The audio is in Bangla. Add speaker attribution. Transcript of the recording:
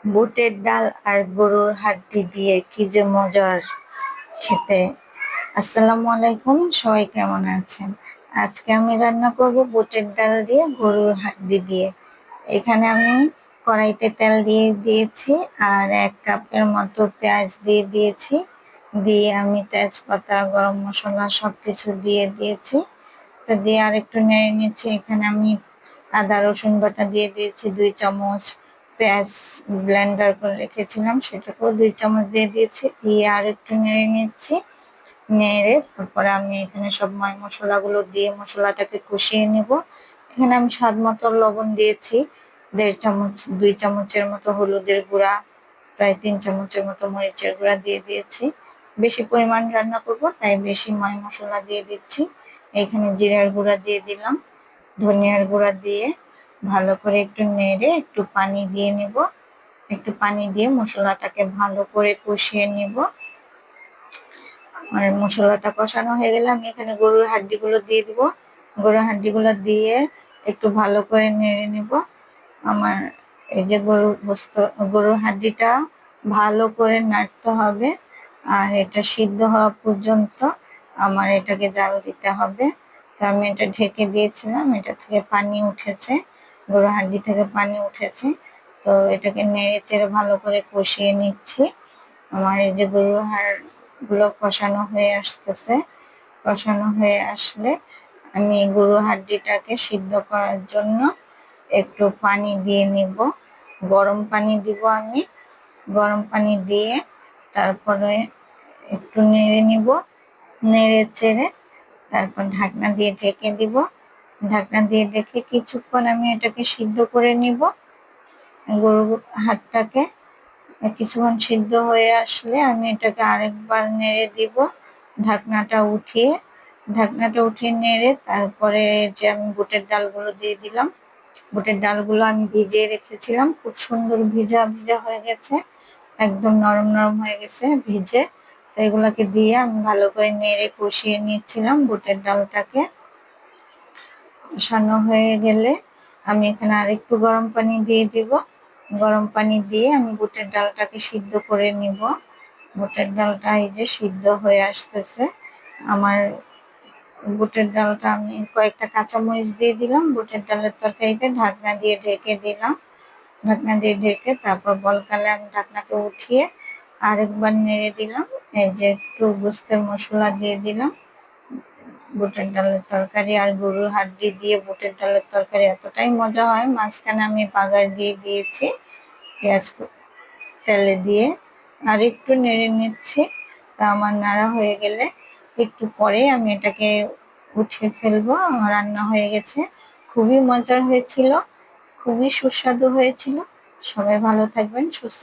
Speaker 1: বুটের ডাল আর গরুর হাড্ডি দিয়ে কি যে মজার খেতে। আসসালামু আলাইকুম, সবাই কেমন আছেন? আজকে আমি রান্না করব বুটের ডাল দিয়ে গরুর হাড্ডি দিয়ে। এখানে আমি কড়াইতে তেল দিয়ে দিয়েছি আর 1 কাপের মতো পেঁয়াজ দিয়ে দিয়েছি। দিয়ে আমি তেজপাতা, গরম মশলা সবকিছু দিয়ে দিয়েছি। তো দিয়ে আর একটু নেড়ে নিচ্ছি। এখানে আমি আদা রসুন বাটা দিয়ে দিয়েছি 2 চামচ। পেঁয়াজ ব্লেন্ডার করে রেখেছিলাম সেটাকেও 2 চামচ দিয়ে দিয়েছি। দিয়ে আর একটু নেড়ে নিচ্ছি। নেড়ে তারপরে আমি এখানে সব মশলাগুলো দিয়ে মশলাটাকে কষিয়ে নেব। এখানে আমি স্বাদ মতো লবণ দিয়েছি, 1.5 চামচ, 2 চামচের মতো হলুদের গুঁড়া, প্রায় 3 চামচের মতো মরিচের গুঁড়া দিয়ে দিয়েছি। বেশি পরিমাণ রান্না করব তাই বেশি মশলা দিয়ে দিচ্ছি। এখানে জিরার গুঁড়া দিয়ে দিলাম, ধনিয়ার গুঁড়া দিয়ে ভালো করে একটু নেড়ে একটু পানি দিয়ে নেব। একটু পানি দিয়ে মশলাটাকে ভালো করে কষিয়ে নেব। আর মশলাটা কষানো হয়ে গেলে আমি এখানে গরুর হাড্ডিগুলো দিয়ে দিব। গরুর হাড্ডিগুলো দিয়ে একটু ভালো করে নেড়ে নেব। আমার এই যে গরুর হাড্ডিটা ভালো করে নাড়তে হবে আর এটা সিদ্ধ হওয়া পর্যন্ত আমার এটাকে জাল দিতে হবে। তো আমি এটা ঢেকে দিয়েছিলাম, এটা থেকে পানি উঠেছে, গরুর হাড্ডি থেকে পানি উঠেছে। তো এটাকে নেড়ে চেড়ে ভালো করে কষিয়ে নিচ্ছি। আমার এই যে গরুর হাড় গুলো কষানো হয়ে আসতেছে। কষানো হয়ে আসলে আমি গরুর হাড্ডিটাকে সিদ্ধ করার জন্য একটু পানি দিয়ে নিব। গরম পানি দিব আমি। গরম পানি দিয়ে তারপরে একটু নেড়ে নিব। নেড়ে চেড়ে তারপর ঢাকনা দিয়ে ঢেকে দিব। ঢাকনা দিয়ে ঢেকে কিছুক্ষণ আমি এটাকে সিদ্ধ করে নিব। গরুর হাড়টাকে কিছুক্ষণ সিদ্ধ হয়ে আসলে আমি এটাকে আরেকবার নেড়ে দিব। ঢাকনাটা উঠিয়ে নেড়ে তারপরে যে আমি বুটের ডালগুলো দিয়ে দিলাম। বুটের ডালগুলো আমি ভিজিয়ে রেখেছিলাম, খুব সুন্দর ভিজা ভিজা হয়ে গেছে, একদম নরম নরম হয়ে গেছে ভিজে। তো এগুলোকে দিয়ে আমি ভালো করে নেড়ে কষিয়ে নিচ্ছিলাম বুটের ডালটাকে। কষানো হয়ে গেলে আমি এখানে আরেকটু গরম পানি দিয়ে দিব। গরম পানি দিয়ে আমি বুটের ডালটাকে সিদ্ধ করে নিব। বুটের ডালটা এই যে সিদ্ধ হয়ে আসতেছে আমার। বুটের ডালটা আমি কয়েকটা কাঁচামরিচ দিয়ে দিলাম বুটের ডালের তরকারিতে, ঢাকনা দিয়ে ঢেকে দিলাম। ঢাকনা দিয়ে ঢেকে তারপর বলকালে আমি ঢাকনাকে উঠিয়ে আরেকবার নেড়ে দিলাম। এই যে একটু গোস্তের মশলা দিয়ে দিলাম। বুটের ডালের তরকারি আর গরুর হাড্ডি দিয়ে বুটের ডালের তরকারি এতটাই মজা হয়। মাঝখানে আমি বাগার দিয়ে দিয়েছি পেঁয়াজ তেলে দিয়ে। আর একটু নেড়ে নিচ্ছি। তা আমার নাড়া হয়ে গেলে একটু পরে আমি এটাকে উঠিয়ে ফেলবো। আমার রান্না হয়ে গেছে। খুবই মজার হয়েছিল, খুবই সুস্বাদু হয়েছিল। সবাই ভালো থাকবেন, সুস্থ